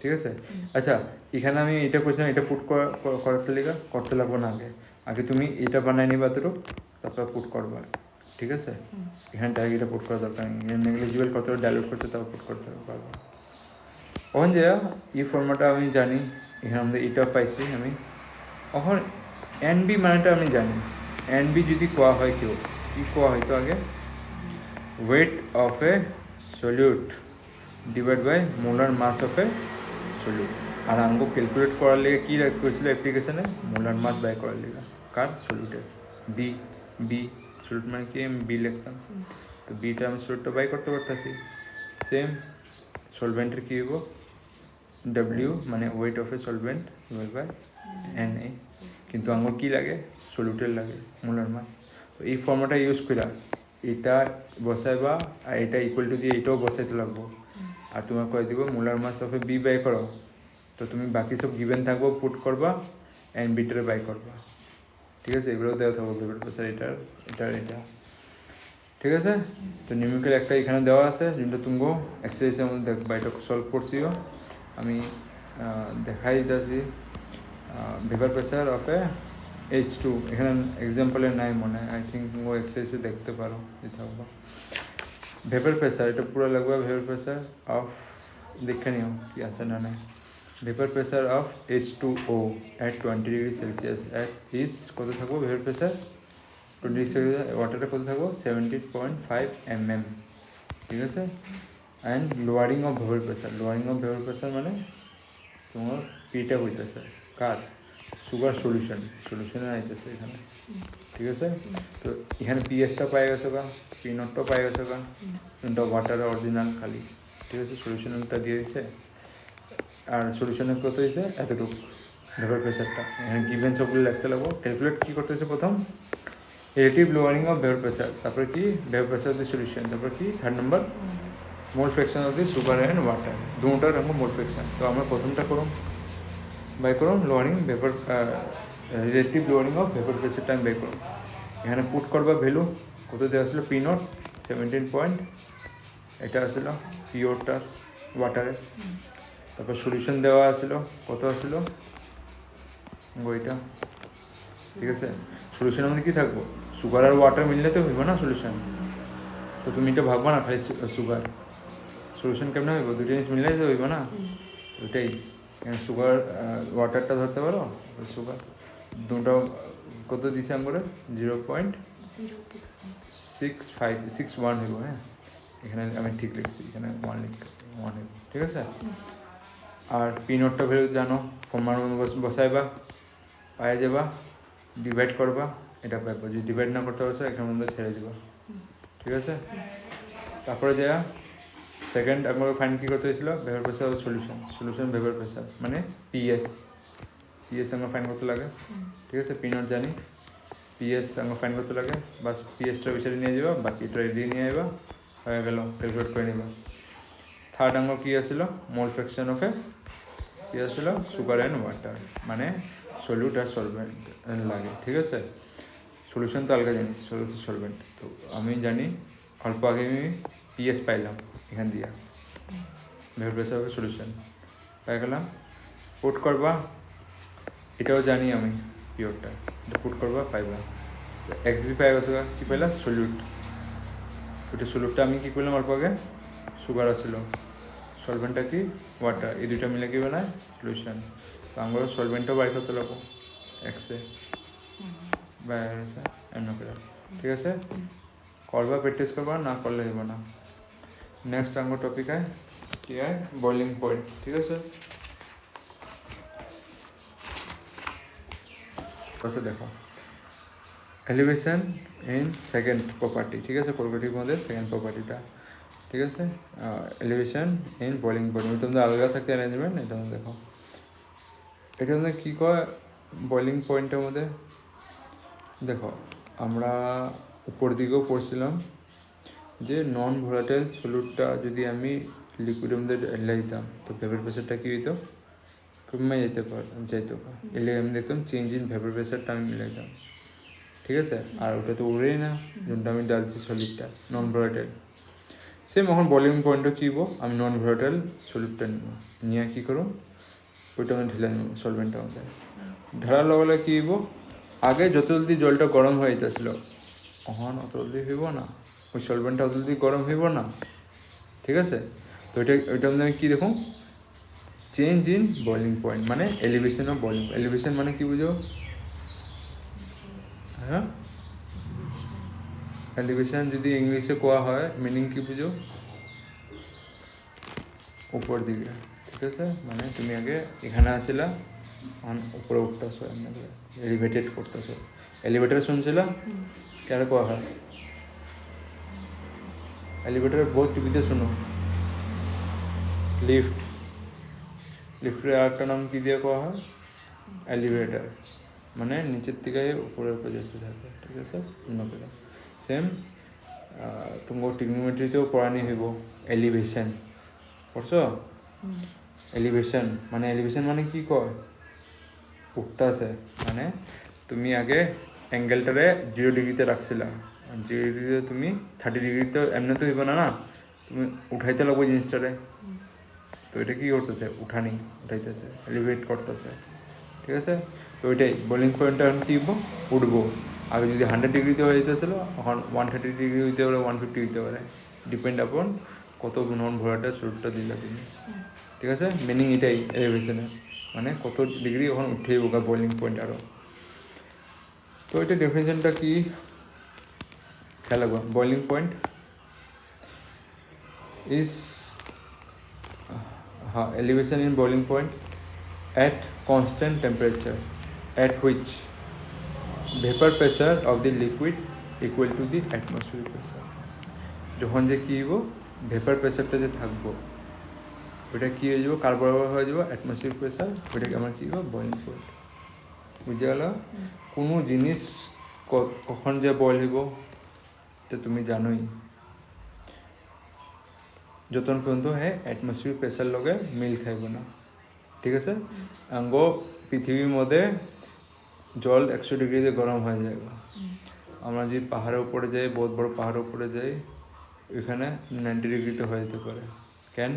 ঠিক আছে আচ্ছা এখানে আমি এটা করছিলাম এটা পুট করতে লাগবো না আগে তুমি এটা বানাই নিবা তো তারপর পুট করবা ঠিক আছে এখানে ডাইরেক্ট এটা পুট করা দরকার নেই নেগলিজিবল কত ডাইলুট করতে তারপর পুট করতে পারবো এখন যে এই ফর্মুলাটা আমি জানি এখানে আমাদের এটা পাইছি আমি এখন এন বি মানেটা আমি জানি এন বি যদি কোয়া হয় কেউ কি কোয়া হয়তো আগে weight of A solute divide by molar mass of A solute আর আঙ্গো ক্যালকুলেট করার লেগে কী করেছিল অ্যাপ্লিকেশনে মোলার মাস বাই করার লেগে কার সলিউটের বি সলিউট মানে কি আমি বি লিখতাম তো বিটা আমি সলিউটটা বাই করতে পারতেছি সেম সলভেন্টের কী হইব ডব্লিউ মানে weight of a solvent divide by N A কিন্তু আঙ্গুর কী লাগে সলিউটের লাগে মোলার মাস তো এই ফর্মুলাটা ইউজ করা এটা বসাইবা আর এটা ইকুয়াল টু দিয়ে এটাও বসাইতে লাগবো আর তোমার কয়ে দিব molar mass of A B by করো তো তুমি বাকি সব গিভেন থাকবো পুট করবা এন বিটারে বাই করবা ঠিক আছে এগুলোও দেওয়া থাকবো ভেপার প্রেসার এটা ঠিক আছে তো নিউমেরিক্যাল একটা এখানে দেওয়া আছে যেটা তুমি এক্সারসাইজের মধ্যে দেখবা এটা সলভ করছিও আমি দেখাই যাচ্ছি vapour pressure of A H2 এখানে এক্সাম্পলে নাই মনে আই থিঙ্ক তুমি এক্সারসাইজে দেখতে পারো থাকবা ভেপার প্রেসার এটা পুরো লাগবে ভেপার প্রেসার অফ দেখে নিও কি আছে না নাই vapour pressure of H2O at 20 degree Celsius at is কত থাকবো ভেপার প্রেসার 20 ডিগ্রি সেলসিয়াস ওয়াটারটা কত থাকবো 17.5 mm ঠিক আছে and lowering of vapour pressure মানে তোমার পিটা হইতেছে কার সুগার সলিউশনে আইতেছে এখানে ঠিক আছে তো এখানে পিএসটা পাই গেছে গা পি নটটা পাই গেছে গা কিন্তু ওয়াটার অরিজিনাল খালি ঠিক আছে সলিউশনটা দিয়ে দিছে আর সলিউশনের কত হয়েছে এতটুকু ভেপার প্রেসারটা এখানে গিভেন সবগুলো লিখতে লাগবো ক্যালকুলেট কী করতে হয়েছে প্রথম relative lowering of vapour pressure তারপরে কি vapour pressure of the solution তারপর কি third number mole fraction of the sugar and water দুটার আমরা মোল ফ্র্যাকশন তো আমরা প্রথমটা করুন বাই করুন lowering vapour relative lowering of vapour প্রেসারটা আমি বাই করুন এখানে পুট করবা ভ্যালু কত দেওয়া ছিল পি নট 17.8 এটা আসলো পিওরটা ওয়াটারে, তারপর সলিউশন দেওয়া আসলো, কত আসলো ওইটা, ঠিক আছে। সলিউশনের মধ্যে কী থাকবো, সুগার আর ওয়াটার মিললে তো হইব না সলিউশন। তো তুমি এটা ভাববা না খালি সুগার, সলিউশন কেমন হইব, দুটো জিনিস মিললেই তো হইব না। ওইটাই সুগার ওয়াটারটা ধরতে পারো, সুগার দুটো কত দিছে আমরা 0.661 হইব। হ্যাঁ, এখানে আমি ঠিক লিখছি, এখানে 1 হইব, ঠিক আছে। আর পি নোটটা ভেবে জানো, ফর্মার বসাইবা, পায়ে যাবা, ডিভাইড করবা, এটা পাইবা। যদি ডিভাইড না করতে পারছো এখানের মধ্যে ছেড়ে দিবা, ঠিক আছে। তারপরে যা সেকেন্ড আমার ফাইন কী করতে হয়েছিল, vapour pressure solution vapour pressure মানে পিএস আমার ফাইন করতে লাগে, ঠিক আছে। পি নোট জানি, পিএস আমার ফাইন করতে লাগে, বাস পিএসটা বিচারে নিয়ে যাবা, বাকিটা রেডি নিয়ে যাবা, হয়ে গেল, ক্যালকুলেট করে নিবা। থার্ড আঙ্গ কী আসছিল, মোল ফ্র্যাকশন অফ এ কী আসছিল, সুগার অ্যান্ড ওয়াটার মানে সলিউট আর সলভেন্ট লাগে, ঠিক আছে। সলিউশন তো আলগা জানি, সলভেন্ট তো আমি জানি, অল্প আগে আমি পিএস পাইলাম এখান দিয়া, ভেপার প্রেসার অফ সলিউশন পাই গেলাম। পুট করবা, এটাও জানি আমি পিওরটা, এটা পুট করবা পাইবা। এক্সবি পাই গেছে, কী পাইলাম, সলিউট। ওইটা সলিউটটা আমি কী করলাম, অল্প আগে সুগার আসছিল, সলভেন্টটা কি ওয়াটার, এই দুইটা মিলে কি বানায় সলিউশন। তো আমরা সলভেন্টটাও বাই করতে লাগবো এক্সে এমন করে, ঠিক আছে। করবা, প্র্যাকটিস করবা, না করলে হইব না। নেক্সট আমার টপিক হয় কি হয়, বয়লিং পয়েন্ট, ঠিক আছে। বসে দেখো, এলিভেশন ইন সেকেন্ড প্রপার্টি, ঠিক আছে, প্রপার্টির মধ্যে সেকেন্ড প্রপার্টিটা, ঠিক আছে। এলিভেশন ইন বয়লিং পয়েন্ট, ওইটার মধ্যে আলাদা থাকে অ্যারেঞ্জমেন্ট। এটা মধ্যে দেখো, এটার মধ্যে কী কয় বয়লিং পয়েন্টের মধ্যে দেখো, আমরা উপর দিকেও পড়ছিলাম যে নন ভোলাটাইল সলিউটটা যদি আমি লিকুইডের মধ্যে ঢেলে দিতাম তো ভেপার প্রেসারটা কী হইতো, কমে যাইতো। এলে আমি দেখতাম চেঞ্জ ইন ভেপার প্রেসারটা আমি মিলে দিতাম, ঠিক আছে। আর ওটা তো উড়েই না, যোনটা আমি ডালছি সলিডটা নন ভোলাটাইল। সেম এখন বয়লিং পয়েন্টও কী হবো, আমি নন ভোলাটাইল সলিউটটা নিব, নিয়ে কী করো, ওইটা আমি ঢেলে নেব সলভেন্টটার মধ্যে। ঢালার লগে লগে কী হইব, আগে যত জলদি জলটা গরম হয়ে যেতেছিল, এখন অত জলদি হইব না, ওই সলভেন্টটা অত জলদি গরম হইব না, ঠিক আছে। তো ওইটার মধ্যে আমি কী দেখুন, চেঞ্জ ইন বয়লিং পয়েন্ট মানে এলিভেশন অফ বয়লিং। এলিভেশন মানে কি বুঝো, হ্যাঁ, এলিভেশন যদি ইংলিশে কোয়া হয় মিনিং কি বুঝো, উপর দিকে, ঠিক আছে। মানে তুমি আগে এখানে আসিলা, উপরে উঠতেছো, এমনি এলিভেটেড করতেছো। এলিভেটার শুনছিল কেন কোয়া হয়, এলিভেটারের বহুত টিভিতে শুনো, লিফটের আরেকটা নাম কী দিয়ে কোয়া হয়, এলিভেটার, মানে নিচের থেকে উপরে উপরে যেতে থাকে, ঠিক আছে। অন্য করে সেম তোমার টিগনোমেট্রিতেও পড়ানি হইব এলিভেশন, পড়ছো এলিভেশন মানে কি কয়, উঠতেছে, মানে তুমি আগে অ্যাঙ্গেলটারে 0 ডিগ্রিতে রাখছিলা, 0 ডিগ্রিতে তুমি 30 ডিগ্রিতে এমনি তো হইব না, তুমি উঠাইতে লাগবো জিনিসটারে। তো এটা কী করতেছে, উঠাইতেছে, এলিভেট করতেছে, ঠিক আছে। তো ওইটাই বয়লিং পয়েন্টটা এখন কী হইব, উঠবো। আগে যদি 100 ডিগ্রিতে হয়ে যেতেছিল, এখন 130 ডিগ্রি হইতে পারে, 150 হইতে পারে, ডিপেন্ড আপন কত নন ভোলাটাইল সলিউটটা দিলে তুমি, ঠিক আছে। মিনিং এটাই এলিভেশনের, মানে কত ডিগ্রি ওখানে উঠেই বোকা বয়লিং পয়েন্ট আরও। তো এটা ডেফিনেশনটা কি খেয়াল রাখবো, boiling point is elevation in boiling point at constant temperature at which vapor pressure of the liquid equal to the atmospheric pressure। যখন যে কী হইব, ভেপার প্রেসারটা যে থাকবো ওইটা কী হয়ে যাবো, কার বরাবর হয়ে যাবো, অ্যাটমসফিয়ারিক প্রেসার, ওইটাকে আমার কী হইব, বয়লিং পয়েন্ট। বুঝতে গেল, কোনো জিনিস কখন যে বয়েল হইব এটা তুমি জানোই, যতক্ষণ পর্যন্ত অ্যাটমসফিয়ারিক প্রেসার লগে মিল খাইব না, ঠিক আছে। আঙ্গ পৃথিবীর মধ্যে জল 100 ডিগ্রিতে গরম হয়ে যায়। আমরা যদি পাহাড়ের উপরে যাই, বহুত বড় পাহাড়ের উপরে যাই, ওইখানে 90 ডিগ্রিতে হয়ে যেতে পারে। কেন?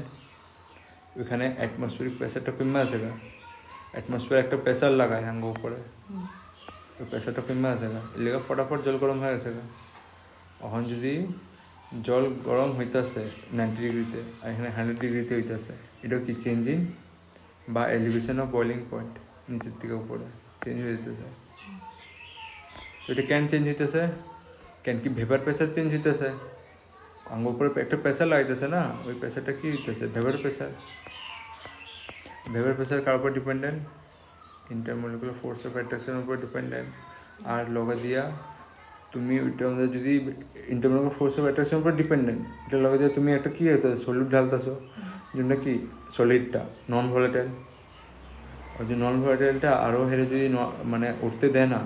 ওইখানে অ্যাটমসফিয়ারিক প্রেসারটা কমে আছে গা, অ্যাটমসফিয়ার একটা প্রেসার লাগায় আঙ্গ উপরে, ওই প্রেসারটা কমে আছে গা, এর লেগে ফটাফট জল গরম হয়ে গেছে গা। এখন যদি জল গরম হইতেছে 90 ডিগ্রিতে আর এখানে 100 ডিগ্রিতে হইতেছে, এটা কি চেঞ্জিং বা এলিভেশন অফ বয়লিং পয়েন্ট, নিচের থেকে উপরে চেঞ্জ হয়ে যেতেছে। তো এটা কেন চেঞ্জ হইতেছে? কেন কি ভেপার প্রেসার চেঞ্জ হইতেছে? আঙ্গ উপরে একটা প্রেসার লাগাইতেছে না, ওই প্রেসারটা কি হইতেছে? Vapour pressure. ভেপার প্রেসার কার উপর ডিপেন্ডেন্ট? ইন্টারমলিকুলার ফোর্স অফ অ্যাট্রাকশনের উপর ডিপেন্ডেন্ট। আর লগে দিয়া তুমি ওইটা আমাদের যদি ইন্টারমলিকুলার ফোর্স অফ অ্যাট্রাকশনের উপর ডিপেন্ডেন্ট, এটা লগে দিয়ে তুমি একটা কি হইতেছে সলিড ঢালতেছো, যেটা কি সলিডটা নন ভোলাটাইল। ওই যে নন ভোলাটাইলটা আরও হেরে যদি মানে উঠতে দেয় না,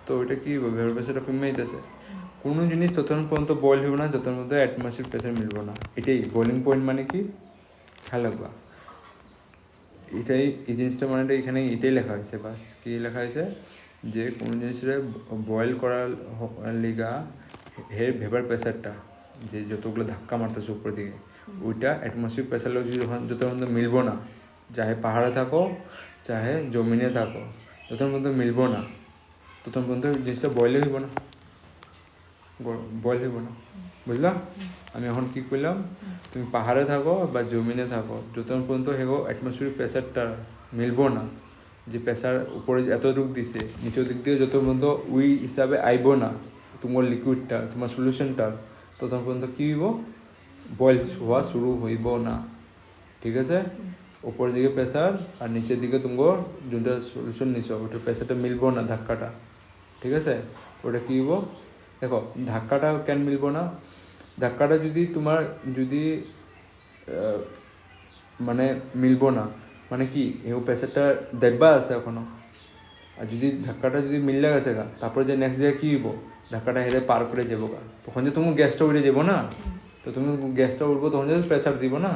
তো ওইটা কি ভেপার প্রেসারটা কমে যেতেছে। কোনো জিনিস ততক্ষণ পর্যন্ত বয়েল হইব না যতক্ষণ মধ্যে অ্যাটমসফিয়ার প্রেসার মিলব না। এটাই বয়েলিং পয়েন্ট মানে কি, খেয়াল রাখবা। এটাই এই জিনিসটা মানে এখানে এটাই লেখা হয়েছে, বাস কি লেখা হয়েছে যে কোনো জিনিসটা বয়েল করার লিগা হের ভেপার প্রেসারটা যে যতগুলো ধাক্কা মারতেছে উপর দিকে, ওইটা অ্যাটমসফিয়ার প্রেসার লোক যতক্ষণ পর্যন্ত মিলব না, চাহে পাহাড়ে থাকো চাহে জমিনে থাকো, যতক্ষণ পর্যন্ত মিলব না ততক্ষণ পর্যন্ত জিনিসটা বয়েল হইব না, বয়েল হইব না। বুঝলাম? আমি এখন কি করলাম, তুমি পাহাড়ে থাকো বা জমিনে থাকো, যতক্ষণ পর্যন্ত হেগো অ্যাটমসফিয়ার প্রেসারটা মিলবো না, যে প্রেসার উপরে এতটুকু দিছে নিচের দিক দিয়ে যত পর্যন্ত ওই হিসাবে আইব না তোমার লিকুইডটা, তোমার সলিউশনটা, ততক্ষণ পর্যন্ত কী হইব, বয়েল হওয়া শুরু হইব না। ঠিক আছে? উপরের দিকে প্রেসার আর নিচের দিকে তোমার যোনটা সলিউশন নিছ ওটার প্রেসারটা মিলবো না, ধাক্কাটা। ঠিক আছে? ওটা কী হইব, দেখো ধাক্কাটা কেন মিলবো না, ধাক্কাটা যদি তোমার যদি মানে মিলবো না মানে কি এই প্রেসারটা দেখবা আছে এখনো, আর যদি ধাক্কাটা যদি মিললে গেছে গা, তারপরে যে নেক্সট জায়গায় কী হইব, ধাক্কাটা হেরে পার করে যাবো গা, তখন যে তুমি গ্যাসটা উড়ে যাবো না, তো তুমি গ্যাসটা উঠবো তখন যে প্রেসার দিব না,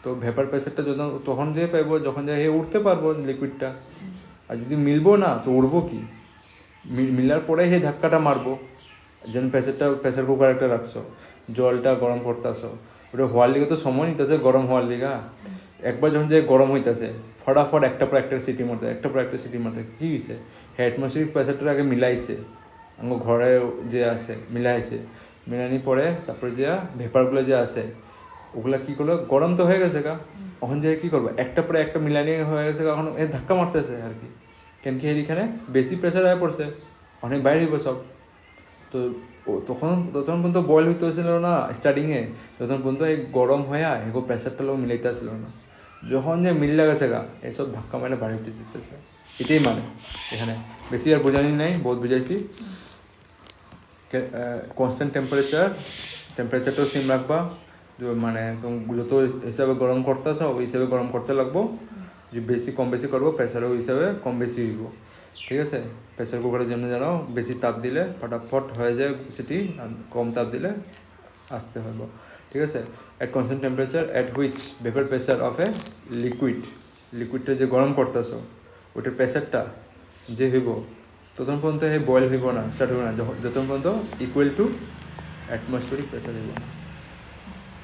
তো ভেপার প্রেসারটা যখন তখন যে পাইবো যখন যে হে উঠতে পারবো লিকুইডটা। আর যদি মিলবো না তো উড়বো কি, মিলার পরে হে ধাক্কাটা মারবো। যেন প্রেসার কুকার একটা রাখছো, জলটা গরম করতেছো, ওটা হওয়ার লিগে তো সময় নিতেছে গরম হওয়ার লিগা। একবার যখন যে গরম হইতেছে ফটাফট একটা পর একটা সিটি মারতে, একটা পর একটা সিটি মারতে, কী হয়েছে, অ্যাটমসফিয়ারিক প্রেসারটার আগে মিলাইছে, আমার ঘরে যে আছে মিলাইছে, মিলানি পরে তারপরে যে ভেপারগুলো যে আছে ওগুলা কী করলো, গরম তো হয়ে গেছে গা, এখন যে কী করবো একটা পরে একটা মিলানি হয়ে গেছে, এখন এ ধাক্কা মারতেছে আর কি। কেন কি এখানে বেশি প্রেসার হয়ে পড়ছে, অনেক বাইরে হইব সব। তো তখন পর্যন্ত বয়েল হইতে হয়েছিল না স্টার্টিংয়ে, তখন পর্যন্ত এই গরম হয়ে এগো প্রেসারটা লোক মিলাইতে আসছিল না। যখন যে মিল লাগেছে গা এসব ধাক্কা মেরে বাড়িতে যেতেছে, এটাই মানে এখানে বেশি আর বোঝানি নাই, বহুত বুঝাইছি। কনস্ট্যান্ট টেম্পারেচারটাও সেম রাখবা, মানে তুমি যত হিসাবে গরম করতেছ ওই হিসাবে গরম করতে লাগবো, যে বেশি কম বেশি করবো প্রেসারও ওই হিসাবে কম বেশি হইব। ঠিক আছে? প্রেসার কুকারের জন্য জানো বেশি তাপ দিলে ফটাফট হয়ে যায় সেটি, আর কম তাপ দিলে আসতে হইব। ঠিক আছে? At constant temperature at which vapour pressure of a লিকুইডটা যে গরম করতেছ ওটার প্রেসারটা যে হইব ততক্ষণ পর্যন্ত হে বয়েল হইব না, স্টার্ট হইব না, যতক্ষণ পর্যন্ত ইকুয়াল টু অ্যাটমসফিয়ারিক প্রেসার হইব না।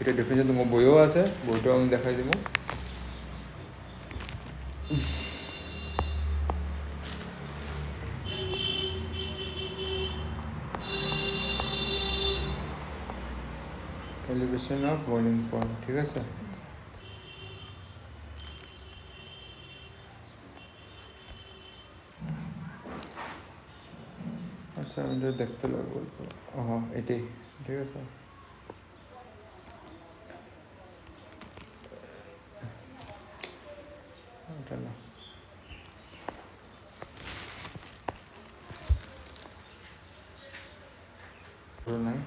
এটা ডেফিনেশন তোমার বইও আছে, বইটাও আমি দেখাই দেবো। Elevation of boiling point. ঠিক আছে? আচ্ছা আমি এটা দেখতে লাগবো, হ্যাঁ এটাই। ঠিক আছে? এটা না, নাই।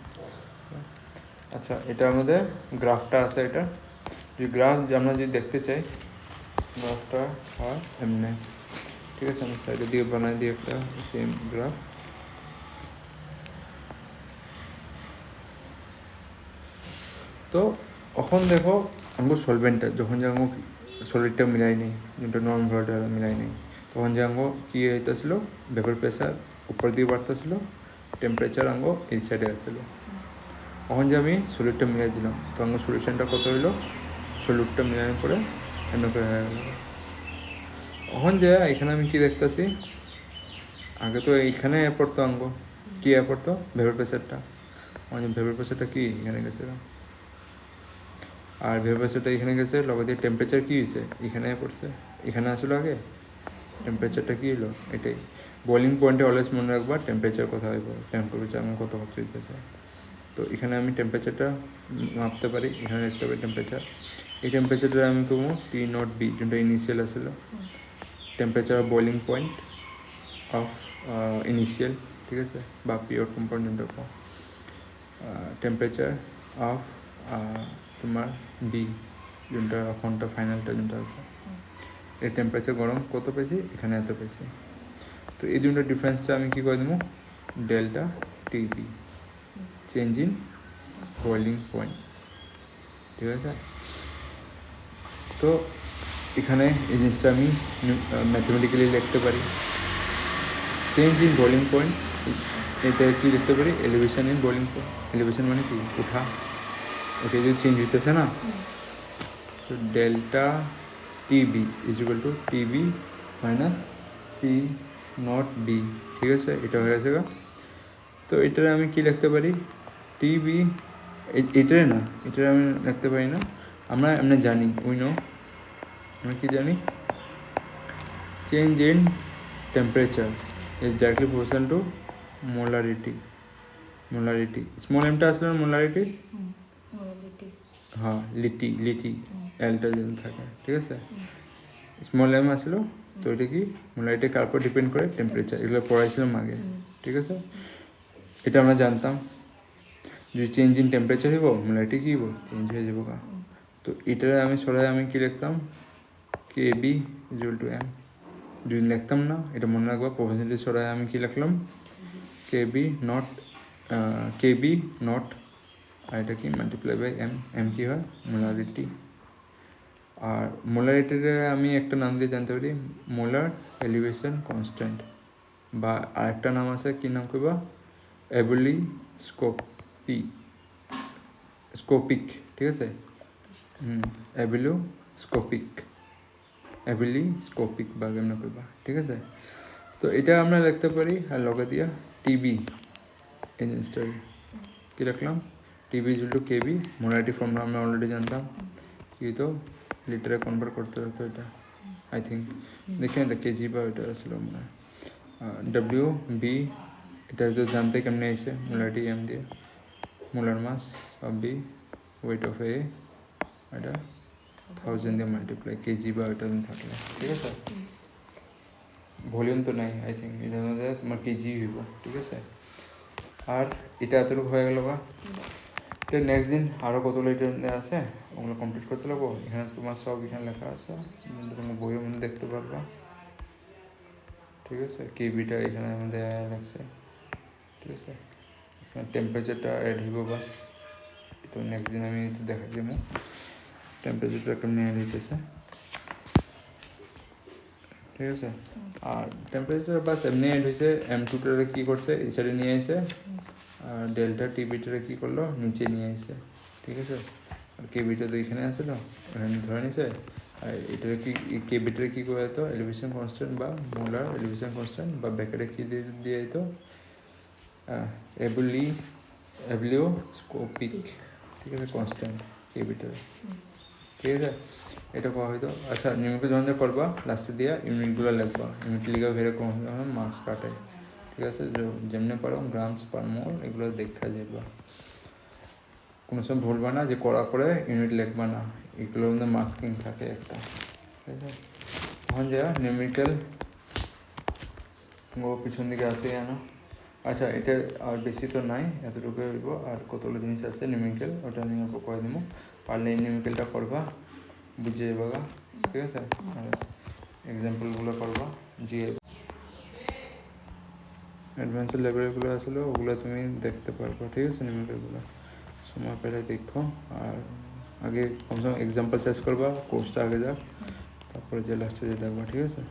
আচ্ছা এটা আমাদের গ্রাফটা আছে, এটা যে গ্রাফ আমরা যদি দেখতে চাই গ্রাফটা হয় এমনি। ঠিক আছে? আমি সাইডে দিয়ে বানাই দিই একটা সেম গ্রাফ। তো এখন দেখো আমাকে সলভেন্টটা যখন যে আমাকে সলিডটা মিলাই নেই, যেটা নন ভোলাটাইল মিলাই নেই, তখন যে আমাকে কী হইতেছিল, ভেপার প্রেসার উপর দিয়ে বাড়তেছিল, টেম্পারেচার আমাকে এই সাইডে আসছিলো। তখন যে আমি সলিউটটা মিলাই দিলাম, তখন সলিউশনটা কত হইলো, সলিউটটা মিলানোর পরে এমনকে হয়ে গেল। তখন যে এখানে আমি কি দেখতেছি, আগে তো এইখানে অ্যাপ পড়তো অঙ্গ, কি অ্যাপ পড়তো, ভেবের প্রেসারটা, আমার ভেবের প্রেসারটা কি এখানে গেছে, আর ভেবের প্রেসারটা এখানে গেছে, লগে দিয়ে টেম্পারেচার কী হয়েছে এখানে পড়ছে, এখানে আসলে আগে টেম্পারেচারটা কী হলো এটাই। বয়লিং পয়েন্টে অলওয়েজ মনে রাখবা টেম্পারেচার কথা হইব, টেম্পারেচার আমার কত হচ্ছে দিতেছে। তো এখানে আমি টেম্পারেচারটা মাপতে পারি, এখানে দেখতে পারি টেম্পারেচার। এই টেম্পারেচারটা আমি কমো টি নট বি, যেটা ইনিশিয়াল আসলে temperature of boiling point of initial, ঠিক আছে, বা pure compound com temperature of তোমার বি, যেটা এখনটা ফাইনালটা যেটা আছে, এই টেম্পারেচার গরম কত পেয়েছি, এখানে এত পেয়েছি। তো এই দুটোর ডিফারেন্সটা আমি কী করে দেবো, delta TB, change in boiling point, ঠিক আছে। তো এখানে এই জিনিসটা আমি ম্যাথমেটিক্যালি লিখতে পারি, চেঞ্জ ইন বয়লিং পয়েন্ট, এটা কি লিখতে পারি, elevation in boiling point. Elevation মানে কি, উঠা, ওটা যদি চেঞ্জ হইতেছে না, তো delta T B is equal to T B minus T naught B, ঠিক আছে, এটা হয়ে গেছে গা। তো এটারে আমি কি লিখতে পারি, টিবি, এটারে না, এটারে আমি লিখতে পারি না, আমরা এমনি জানি, উই নো, আমরা কি জানি, change in temperature is directly proportional to molarity. Molarity small এমটা আসলে মোলারিটি, হ্যাঁ লিটি, লিটি এলটা যেন থাকে, ঠিক আছে, স্মল এম আসলো, তো এটা কি মোলারিটি কার উপর ডিপেন্ড করে, টেম্পারেচার, এগুলো পড়াইছিলাম আগে, ঠিক আছে। এটা আমরা জানতাম, যদি চেঞ্জ ইন টেম্পারেচার হইব মোলারিটি কী হইব, চেঞ্জ হয়ে যাবো গা। তো এটারে আমি সরাই আমি কি লিখতাম, K B equal to M, যদি লিখতাম না, এটা মনে রাখবো, প্রফেশনালি সরাই আমি কি লিখলাম, K B not, K B not, আর এটা কি মাল্টিপ্লাই বাই এম, এম কি হয় মোলারিটি। আর মোলারিটিতে আমি একটা নাম দিয়ে জানতে পারি, মোলার এলিভেশন কনস্ট্যান্ট, বা আরেকটা নাম আছে, কি নাম কইবা, এবলি স্কোপি, স্কোপিক, ঠিক আছে, এবিলো স্কোপিক, এবিলি স্কোপিক বা কেমন কইবা, ঠিক আছে। তো এটা আমরা লিখতে পারি, আর লগে দিয়া টিবি, এই জিনিসটা কী রাখলাম, T B is to K B, molarity formula আমরা অলরেডি জানতাম, কি তো লিটারে কনভার্ট করতে হতো এটা, আই থিঙ্ক দেখে এটা কেজি বা এটা আসলে মনে হয়, ডব্লিউ বি, এটা তো জানতে কেমনে এসে, মোলারিটি এম দিয়ে, molar mass of B, weight of A, এটা 1000 দিয়ে মাল্টিপ্লাই, কেজি বা এটা থাকলে, ঠিক আছে। ভলিউম তো নাই, আই থিঙ্ক এটা মধ্যে তোমার কেজি হইব, ঠিক আছে। আর এটা এতটুকু হয়ে গেল বা, এটা নেক্সট দিন আরও কতগুলো এটা আছে, ওগুলো কমপ্লিট করতে লাগবো। এখানে তোমার সব এখানে লেখা আছে, তোমার বইয়ের মধ্যে দেখতে পারবা, ঠিক আছে। কেবিটা এখানে আমাদের লাগছে, ঠিক আছে, এখানে টেম্পারেচারটা অ্যাড হইব বাস, তো নেক্সট দিন আমি দেখা যাবো টেম্পারেচারটা কেমনি অ্যাড হইতেছে, ঠিক আছে। আর টেম্পারেচার বাস এমনি অ্যাড হয়েছে, M2টারে কী করছে এই সাইডে নিয়ে এসে, আর ডেল্টা টিবিটারে কী করলো নিচে নিয়ে এসে, ঠিক আছে। আর কেবিটা তো এখানে আসলো, এখানে ধরে নিছে, আর এটারে কি কেবিটারে কী করে যেত, এলিভেশন কনস্ট্যান্ট বা মোলার এলিভেশন কনস্ট্যান্ট, বা ব্যাকেটে কী দিয়ে যেত, এবলিও স্কোপিক, ঠিক আছে, কনস্ট্যান্ট কেবিটারে, ঠিক আছে। এটা করা হয়তো, আচ্ছা নিউমেরিক্যাল যখন করবা লাস্টে দিয়া ইউনিটগুলো লিখবা, ইউনিট লিখে এরকম মার্কস কাটায়, ঠিক আছে। যেমনি পারো গ্রামস পার মোল এগুলো দেখা যাবা, কোনো সময় ভুলবা না যে করা করে ইউনিট লিখবা না, এগুলোর মধ্যে মার্কিং থাকে একটা, ঠিক আছে। তখন যা নিউমেরিক্যাল পিছন দিকে আসে কেন, আচ্ছা এটা আর বেশি তো নাই, এতটুকু হইব, আর কতগুলো জিনিস আছে নিউমেরিক্যাল, ওটা আমি অল্প করে দেবো, পারলে এই নিউমেরিক্যালটা করবা, বুঝে যাবা, ঠিক আছে। আর এক্সাম্পলগুলো করবা, জি অ্যাডভান্সের লেভেলগুলো আসলে ওগুলো তুমি দেখতে পারবো, ঠিক আছে। নিউমেরিক্যালগুলো সময় পেলে দেখো, আর আগে কমসে কম এক্সাম্পল শেষ করবা, কোর্সটা আগে যাক, তারপরে যে লাস্টে যে দেখবা, ঠিক আছে।